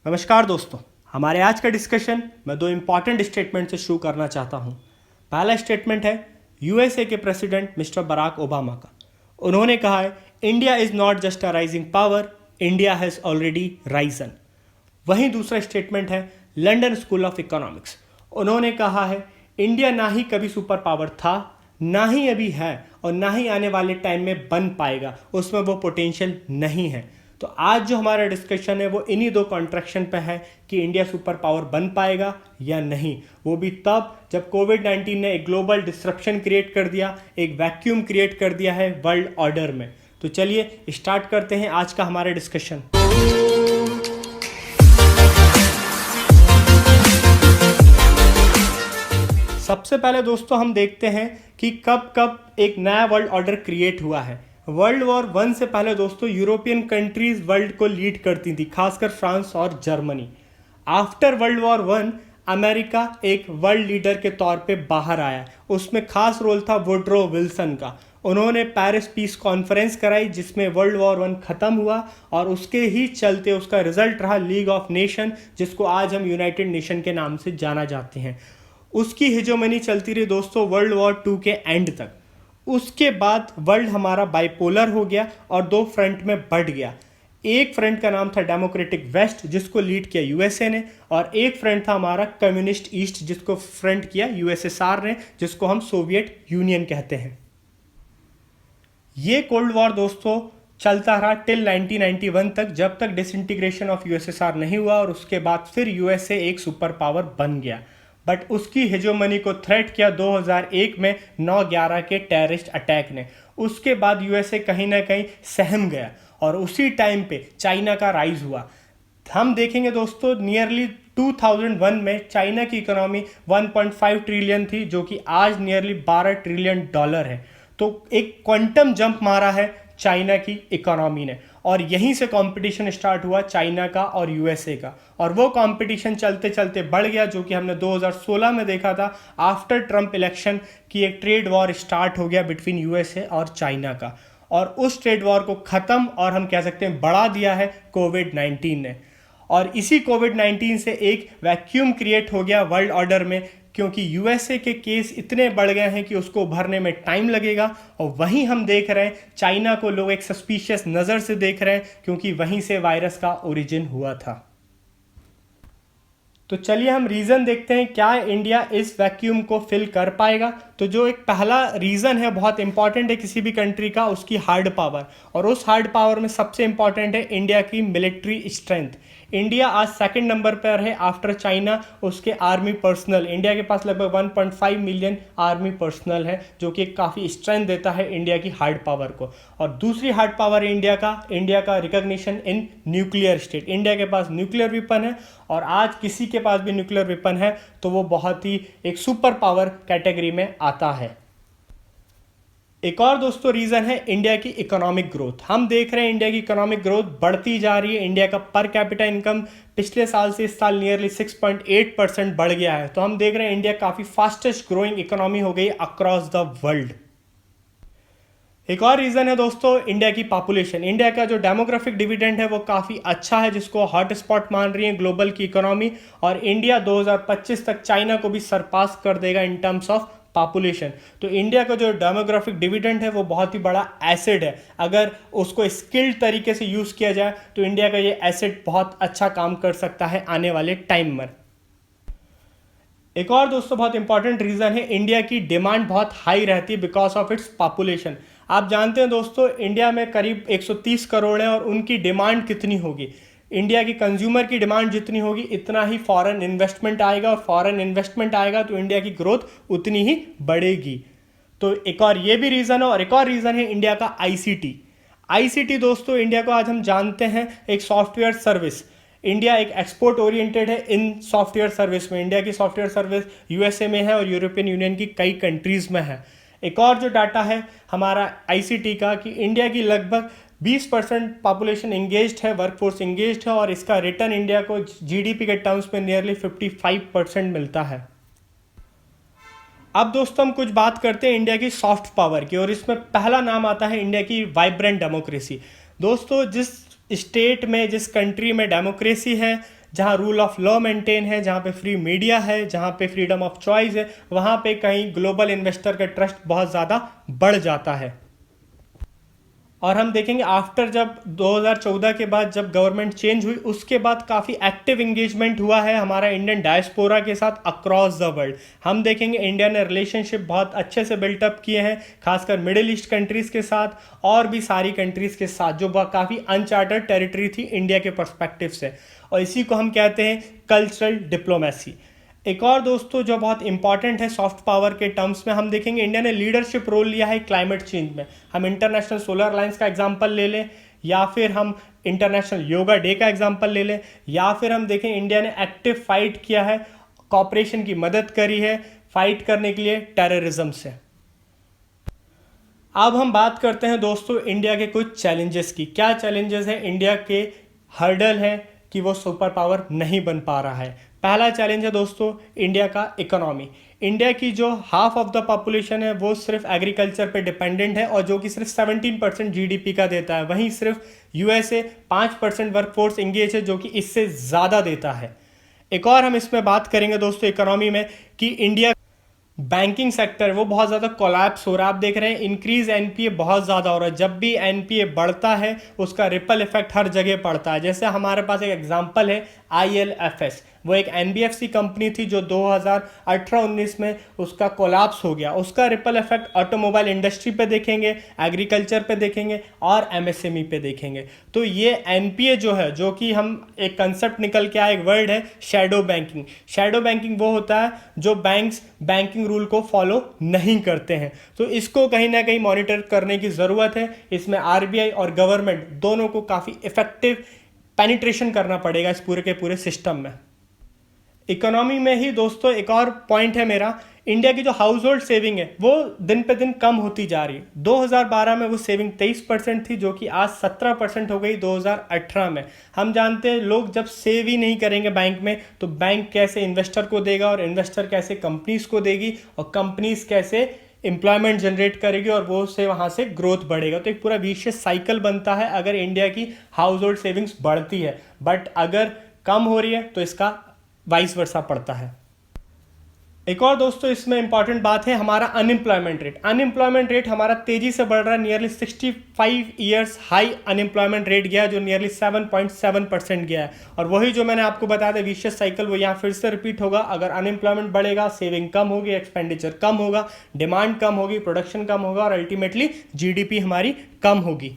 नमस्कार दोस्तों, हमारे आज का डिस्कशन मैं दो इम्पॉर्टेंट स्टेटमेंट से शुरू करना चाहता हूं। पहला स्टेटमेंट है यूएसए के प्रेसिडेंट मिस्टर बराक ओबामा का। उन्होंने कहा है India is not just a rising power, India has already Ryzen. वहीं दूसरा स्टेटमेंट है लंदन स्कूल ऑफ इकोनॉमिक्स। उन्होंने कहा है इंडिया ना ही कभी सुपर पावर था, ना ही अभी है और ना ही आने वाले टाइम में बन पाएगा, उसमें वो पोटेंशियल नहीं है। तो आज जो हमारा डिस्कशन है वो इन्हीं दो कॉन्ट्रैक्शन पे है कि इंडिया सुपर पावर बन पाएगा या नहीं, वो भी तब जब कोविड-19 ने एक ग्लोबल डिस्रप्शन क्रिएट कर दिया, एक वैक्यूम क्रिएट कर दिया है वर्ल्ड ऑर्डर में। तो चलिए स्टार्ट करते हैं आज का हमारा डिस्कशन। सबसे पहले दोस्तों हम देखते हैं कि कब कब एक नया वर्ल्ड ऑर्डर क्रिएट हुआ है। वर्ल्ड वॉर 1 से पहले दोस्तों यूरोपियन कंट्रीज वर्ल्ड को लीड करती थी, खासकर फ्रांस और Germany. After world war 1 America एक वर्ल्ड लीडर के तौर पे बाहर आया। उसमें खास रोल था वुडरो विल्सन का। उन्होंने पेरिस पीस कॉन्फ्रेंस कराई जिसमें वर्ल्ड वॉर 1 ख़त्म हुआ और उसके ही चलते उसका रिजल्ट रहा लीग ऑफ नेशन, जिसको आज हम यूनाइटेड नेशन के नाम से जाना जाते हैं। उसकी हिजोमनी चलती रही दोस्तों वर्ल्ड वॉर 2 के एंड तक। उसके बाद वर्ल्ड हमारा बाइपोलर हो गया और दो फ्रंट में बढ़ गया। एक फ्रंट का नाम था डेमोक्रेटिक वेस्ट जिसको लीड किया यूएसए ने, और एक फ्रंट था हमारा कम्युनिस्ट ईस्ट जिसको फ्रंट किया यूएसएसआर ने, जिसको हम सोवियत यूनियन कहते हैं। ये कोल्ड वॉर दोस्तों चलता रहा टिल 1991 तक, जब तक डिसइंटीग्रेशन ऑफ यूएसएसआर नहीं हुआ और उसके बाद फिर यूएसए एक सुपर पावर बन गया। बट उसकी हेजोमनी को थ्रेट किया 2001 में 9/11 के टेररिस्ट अटैक ने। उसके बाद यूएसए कहीं ना कहीं सहम गया और उसी टाइम पे चाइना का राइज हुआ। हम देखेंगे दोस्तों नियरली 2001 में चाइना की इकोनॉमी 1.5 ट्रिलियन थी, जो कि आज नियरली 12 ट्रिलियन डॉलर है। तो एक क्वांटम जंप मारा है चाइना की इकोनॉमी ने, और यहीं से कंपटीशन स्टार्ट हुआ चाइना का और यूएसए का, और वो कंपटीशन चलते चलते बढ़ गया, जो कि हमने 2016 में देखा था आफ्टर ट्रंप इलेक्शन की एक ट्रेड वॉर स्टार्ट हो गया बिटवीन यूएसए और चाइना का। और उस ट्रेड वॉर को ख़त्म और हम कह सकते हैं बढ़ा दिया है कोविड-19 ने। और इसी कोविड-19 से एक वैक्यूम क्रिएट हो गया वर्ल्ड ऑर्डर में, क्योंकि यूएसए के केस इतने बढ़ गए हैं कि उसको उभरने में टाइम लगेगा। और वहीं हम देख रहे हैं चाइना को लोग एक सस्पिशियस नज़र से देख रहे हैं, क्योंकि वहीं से वायरस का ओरिजिन हुआ था। तो चलिए हम रीज़न देखते हैं क्या इंडिया इस वैक्यूम को फिल कर पाएगा। तो जो एक पहला रीज़न है बहुत इंपॉर्टेंट है किसी भी कंट्री का, उसकी हार्ड पावर, और उस हार्ड पावर में सबसे इंपॉर्टेंट है इंडिया की मिलिट्री स्ट्रेंथ। इंडिया आज सेकंड नंबर पर है आफ्टर चाइना। उसके आर्मी पर्सनल, इंडिया के पास लगभग 1.5 मिलियन आर्मी पर्सनल है, जो कि काफ़ी स्ट्रेंथ देता है इंडिया की हार्ड पावर को। और दूसरी हार्ड पावर है इंडिया का recognition in nuclear state. India के पास न्यूक्लियर वेपन है, और आज किसी के पास भी न्यूक्लियर वेपन है तो वो बहुत ही एक सुपर पावर कैटेगरी में आता है। एक और दोस्तों रीज़न है इंडिया की इकोनॉमिक ग्रोथ। हम देख रहे हैं इंडिया की इकोनॉमिक ग्रोथ बढ़ती जा रही है। इंडिया का पर कैपिटा इनकम पिछले साल से इस साल नियरली 6.8% बढ़ गया है। तो हम देख रहे हैं इंडिया काफ़ी फास्टेस्ट ग्रोइंग इकोनॉमी हो गई अक्रॉस द वर्ल्ड। एक और रीज़न है दोस्तों इंडिया की पॉपुलेशन। इंडिया का जो डेमोग्राफिक डिविडेंड है वो काफ़ी अच्छा है, जिसको हॉट स्पॉट मान रही है ग्लोबल की इकोनॉमी, और इंडिया 2025 तक चाइना को भी सरपास कर देगा इन टर्म्स ऑफ पॉपुलेशन। तो इंडिया का जो डेमोग्राफिक डिविडेंड है वो बहुत ही बड़ा एसेट है। अगर उसको स्किल्ड तरीके से यूज़ किया जाए तो इंडिया का ये एसेट बहुत अच्छा काम कर सकता है आने वाले टाइम में। एक और दोस्तों बहुत इंपॉर्टेंट रीज़न है इंडिया की डिमांड बहुत हाई रहती है बिकॉज ऑफ इट्स पॉपुलेशन। आप जानते हैं दोस्तों इंडिया में करीब 130 करोड़ है, और उनकी डिमांड कितनी होगी, इंडिया की कंज्यूमर की डिमांड जितनी होगी इतना ही फॉरेन इन्वेस्टमेंट आएगा, और फॉरेन इन्वेस्टमेंट आएगा तो इंडिया की ग्रोथ उतनी ही बढ़ेगी। तो एक और ये भी रीज़न है। और एक और रीज़न है इंडिया का आईसीटी दोस्तों इंडिया को आज हम जानते हैं एक सॉफ्टवेयर सर्विस। इंडिया एक एक्सपोर्ट ओरिएंटेड है इन सॉफ्टवेयर सर्विस में। इंडिया की सॉफ्टवेयर सर्विस यूएसए में है और यूरोपियन यूनियन की कई कंट्रीज़ में है। एक और जो डाटा है हमारा आईसीटी का कि इंडिया की लगभग 20% पॉपुलेशन इंगेज्ड है, वर्कफोर्स इंगेज्ड है, और इसका रिटर्न इंडिया को जीडीपी के टर्म्स में नियरली 55% मिलता है। अब दोस्तों हम कुछ बात करते हैं इंडिया की सॉफ्ट पावर की, और इसमें पहला नाम आता है इंडिया की वाइब्रेंट डेमोक्रेसी। दोस्तों जिस स्टेट में, जिस कंट्री में डेमोक्रेसी है, जहाँ रूल ऑफ लॉ मेंटेन है, जहाँ पे फ्री मीडिया है, जहाँ पे फ्रीडम ऑफ चॉइस है, वहाँ पे कहीं ग्लोबल इन्वेस्टर का ट्रस्ट बहुत ज़्यादा बढ़ जाता है। और हम देखेंगे आफ्टर जब 2014 के बाद जब गवर्नमेंट चेंज हुई, उसके बाद काफ़ी एक्टिव इंगेजमेंट हुआ है हमारा इंडियन डायस्पोरा के साथ अक्रॉस द वर्ल्ड। हम देखेंगे इंडिया ने रिलेशनशिप बहुत अच्छे से बिल्टअप किए हैं, खासकर मिडिल ईस्ट कंट्रीज़ के साथ और भी सारी कंट्रीज़ के साथ, जो काफ़ी अनचार्टर्ड टेरिटरी थी इंडिया के पर्सपेक्टिव से, और इसी को हम कहते हैं कल्चरल डिप्लोमेसी। एक और दोस्तों जो बहुत इंपॉर्टेंट है सॉफ्ट पावर के टर्म्स में, हम देखेंगे इंडिया ने लीडरशिप रोल लिया है क्लाइमेट चेंज में। हम इंटरनेशनल सोलर अलायंस का एग्जांपल ले लें, या फिर हम इंटरनेशनल योगा डे का एग्जांपल ले लें, या फिर हम देखें इंडिया ने एक्टिव फाइट किया है, कॉपरेशन की मदद करी है फाइट करने के लिए टेररिज्म से। अब हम बात करते हैं दोस्तों इंडिया के कुछ चैलेंजेस की। क्या चैलेंजेस हैं इंडिया के, हर्डल है कि वो सुपर पावर नहीं बन पा रहा है। पहला चैलेंज है दोस्तों इंडिया का इकोनॉमी। इंडिया की जो हाफ ऑफ द पॉपुलेशन है वो सिर्फ एग्रीकल्चर पे डिपेंडेंट है, और जो कि सिर्फ 17% जीडीपी का देता है। वहीं सिर्फ यूएसए 5% वर्कफोर्स इंगेज है, जो कि इससे ज़्यादा देता है। एक और हम इसमें बात करेंगे दोस्तों इकोनॉमी में कि इंडिया बैंकिंग सेक्टर वो बहुत ज़्यादा कोलैप्स हो रहा है। आप देख रहे हैं इंक्रीज एनपीए बहुत ज़्यादा हो रहा है। जब भी एनपीए बढ़ता है उसका रिपल इफेक्ट हर जगह पड़ता है। जैसे हमारे पास एक एग्जांपल है आईएलएफएस, वो एक एनबीएफसी कंपनी थी जो 2018-19 में उसका कोलैप्स हो गया। उसका रिपल इफेक्ट ऑटोमोबाइल इंडस्ट्री पे देखेंगे, एग्रीकल्चर पे देखेंगे और एमएसएमई पे देखेंगे। तो ये एनपीए जो है, जो कि हम एक कंसेप्ट निकल के आया, एक वर्ड है शैडो बैंकिंग। शैडो बैंकिंग वो होता है जो बैंक्स बैंकिंग रूल को फॉलो नहीं करते हैं। तो इसको कहीं ना कहीं मॉनिटर करने की ज़रूरत है। इसमें आरबीआई और गवर्नमेंट दोनों को काफ़ी इफेक्टिव पेनिट्रेशन करना पड़ेगा इस पूरे के पूरे सिस्टम में। इकोनॉमी में ही दोस्तों एक और पॉइंट है मेरा, इंडिया की जो हाउस होल्ड सेविंग है वो दिन पे दिन कम होती जा रही है। 2012 में वो सेविंग 23% थी, जो कि आज 17% हो गई 2018 में। हम जानते हैं लोग जब सेव ही नहीं करेंगे बैंक में, तो बैंक कैसे इन्वेस्टर को देगा, और इन्वेस्टर कैसे कंपनीज को देगी, और कंपनीज कैसे एम्प्लॉयमेंट जनरेट करेगी, और वो से वहाँ से ग्रोथ बढ़ेगा। तो एक पूरा विशियस साइकिल बनता है अगर इंडिया की हाउस होल्ड सेविंग्स बढ़ती है। बट अगर कम हो रही है तो इसका वाइस वर्सा पड़ता है। एक और दोस्तों इसमें इंपॉर्टेंट बात है हमारा अनएम्प्लॉयमेंट रेट। अनएम्प्लॉयमेंट रेट हमारा तेजी से बढ़ रहा है, nearly 65 years high unemployment rate गया है, जो नियरली 7.7% गया है। और वही जो मैंने आपको बताया था विशियस साइकिल, वो यहाँ फिर से रिपीट होगा। अगर अनएम्प्लॉयमेंट बढ़ेगा, सेविंग कम होगी, एक्सपेंडिचर कम होगा, डिमांड कम होगी, प्रोडक्शन कम होगा, और अल्टीमेटली जीडीपी हमारी कम होगी।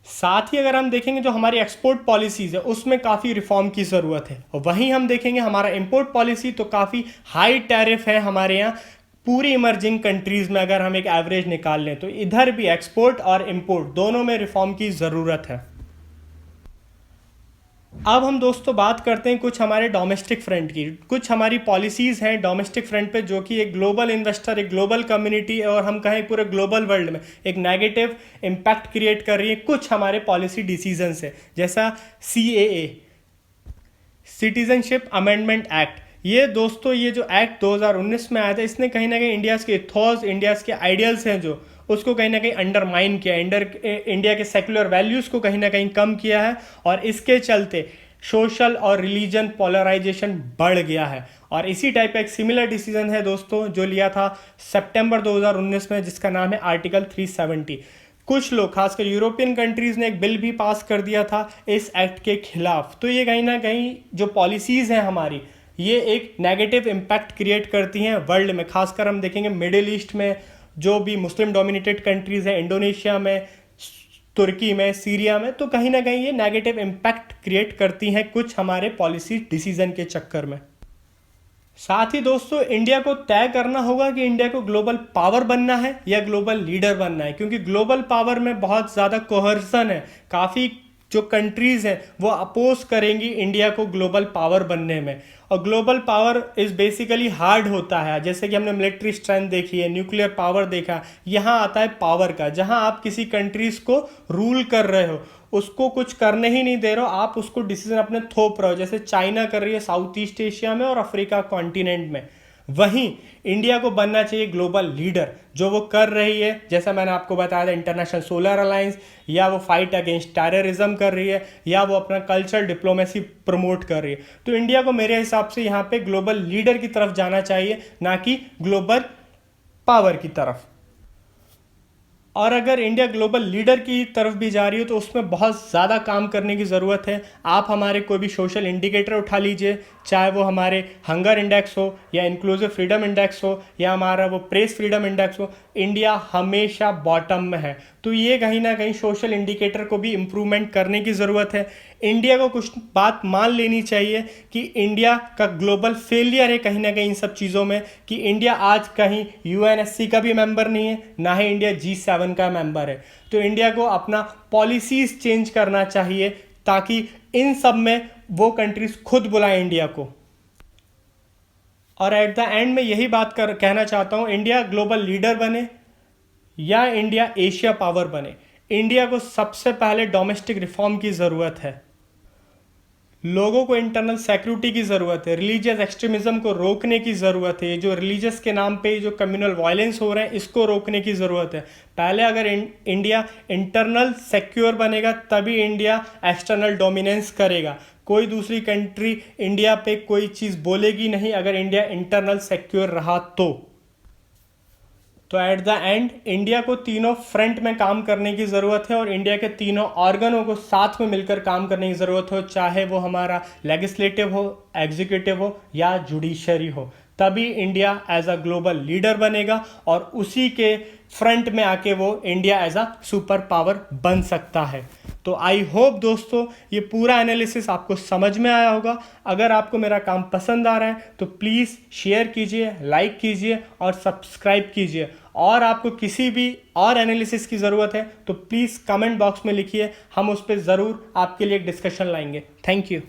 साथ ही अगर हम देखेंगे जो हमारी एक्सपोर्ट पॉलिसीज है उसमें काफ़ी रिफॉर्म की ज़रूरत है। और वहीं हम देखेंगे हमारा इंपोर्ट पॉलिसी तो काफ़ी हाई टैरिफ है हमारे यहाँ पूरी इमर्जिंग कंट्रीज़ में। अगर हम एक एवरेज निकाल लें तो इधर भी एक्सपोर्ट और इंपोर्ट दोनों में रिफॉर्म की ज़रूरत है। अब हम दोस्तों बात करते हैं कुछ हमारे डोमेस्टिक फ्रंट की। कुछ हमारी पॉलिसीज़ हैं डोमेस्टिक फ्रंट पे जो कि एक ग्लोबल इन्वेस्टर, एक ग्लोबल कम्युनिटी, और हम कहें पूरे ग्लोबल वर्ल्ड में एक नेगेटिव इम्पैक्ट क्रिएट कर रही है। कुछ हमारे पॉलिसी डिसीजंस है, जैसा CAA, सिटीजनशिप अमेंडमेंट एक्ट। ये दोस्तों ये जो एक्ट 2019 में आया था, इसने कहीं ना कहीं इंडियाज़ के इथॉस, इंडियाज़ के आइडियल्स हैं जो उसको कहीं ना कहीं अंडरमाइन किया, इंडिया के सेकुलर वैल्यूज़ को कहीं ना कहीं कम किया है। और इसके चलते सोशल और रिलीजन पोलराइजेशन बढ़ गया है। और इसी टाइप का एक सिमिलर डिसीजन है दोस्तों जो लिया था सितंबर 2019 में, जिसका नाम है आर्टिकल 370। कुछ लोग खासकर यूरोपियन कंट्रीज़ ने एक बिल भी पास कर दिया था इस एक्ट के खिलाफ। तो ये कहीं ना कहीं जो पॉलिसीज़ हैं हमारी, ये एक नेगेटिव इम्पैक्ट क्रिएट करती हैं वर्ल्ड में। खासकर हम देखेंगे मिडिल ईस्ट में जो भी मुस्लिम डोमिनेटेड कंट्रीज़ हैं, इंडोनेशिया में, तुर्की में, सीरिया में, तो कहीं ना कहीं ये नेगेटिव इम्पैक्ट क्रिएट करती हैं कुछ हमारे पॉलिसी डिसीजन के चक्कर में। साथ ही दोस्तों इंडिया को तय करना होगा कि इंडिया को ग्लोबल पावर बनना है या ग्लोबल लीडर बनना है, क्योंकि ग्लोबल पावर में बहुत ज़्यादा कोहर्सन है। काफ़ी जो कंट्रीज़ हैं वो अपोज करेंगी इंडिया को ग्लोबल पावर बनने में। और global power is basically hard होता है, जैसे कि हमने मिलिट्री स्ट्रेंथ देखी है, न्यूक्लियर पावर देखा। यहाँ आता है पावर का, जहाँ आप किसी कंट्रीज़ को रूल कर रहे हो, उसको कुछ करने ही नहीं दे रहे हो, आप उसको डिसीजन अपने थोप रहे हो, जैसे चाइना कर रही है साउथ ईस्ट एशिया में और अफ्रीका कॉन्टिनेंट में। वहीं इंडिया को बनना चाहिए ग्लोबल लीडर, जो वो कर रही है। जैसा मैंने आपको बताया था, इंटरनेशनल सोलर अलायंस, या वो फाइट अगेंस्ट टेररिज्म कर रही है, या वो अपना कल्चरल डिप्लोमेसी प्रमोट कर रही है। तो इंडिया को मेरे हिसाब से यहाँ पे ग्लोबल लीडर की तरफ जाना चाहिए, ना कि ग्लोबल पावर की तरफ। और अगर इंडिया ग्लोबल लीडर की तरफ भी जा रही हो तो उसमें बहुत ज़्यादा काम करने की ज़रूरत है। आप हमारे कोई भी सोशल इंडिकेटर उठा लीजिए, चाहे वो हमारे हंगर इंडेक्स हो, या इंक्लूसिव फ्रीडम इंडेक्स हो, या हमारा वो प्रेस फ्रीडम इंडेक्स हो, इंडिया हमेशा बॉटम में है। तो ये कहीं ना कहीं सोशल इंडिकेटर को भी इम्प्रूवमेंट करने की ज़रूरत है। इंडिया को कुछ बात मान लेनी चाहिए कि इंडिया का ग्लोबल फेलियर है कहीं ना कहीं इन सब चीज़ों में, कि इंडिया आज कहीं यूएनएससी का भी मेंबर नहीं है, ना ही इंडिया G7 का मेंबर है। तो इंडिया को अपना पॉलिसीज चेंज करना चाहिए, ताकि इन सब में वो कंट्रीज खुद बुलाएं इंडिया को। और एट द एंड में यही बात कहना चाहता हूँ, इंडिया ग्लोबल लीडर बने या इंडिया एशिया पावर बने, इंडिया को सबसे पहले डोमेस्टिक रिफॉर्म की ज़रूरत है। लोगों को इंटरनल सिक्योरिटी की ज़रूरत है, रिलीजियस एक्सट्रीमिज्म को रोकने की ज़रूरत है, ये जो रिलीजियस के नाम पे जो कम्युनल वायलेंस हो रहे हैं इसको रोकने की ज़रूरत है। पहले अगर इंडिया इंटरनल सिक्योर बनेगा तभी इंडिया एक्सटर्नल डोमिनेंस करेगा। कोई दूसरी कंट्री इंडिया पे कोई चीज़ बोलेगी नहीं अगर इंडिया इंटरनल सिक्योर रहा तो एट द एंड इंडिया को तीनों फ्रंट में काम करने की ज़रूरत है, और इंडिया के तीनों ऑर्गनों को साथ में मिलकर काम करने की ज़रूरत हो, चाहे वो हमारा लेजिस्लेटिव हो, एग्जीक्यूटिव हो, या जुडिशरी हो। तभी India as a global leader बनेगा, और उसी के फ्रंट में आके वो India as a superpower बन सकता है। तो आई होप दोस्तों ये पूरा एनालिसिस आपको समझ में आया होगा। अगर आपको मेरा काम पसंद आ रहा है तो प्लीज़ शेयर कीजिए, लाइक कीजिए और सब्सक्राइब कीजिए। और आपको किसी भी और एनालिसिस की ज़रूरत है तो प्लीज़ कमेंट बॉक्स में लिखिए, हम उस पर ज़रूर आपके लिए एक डिस्कशन लाएंगे। Thank you.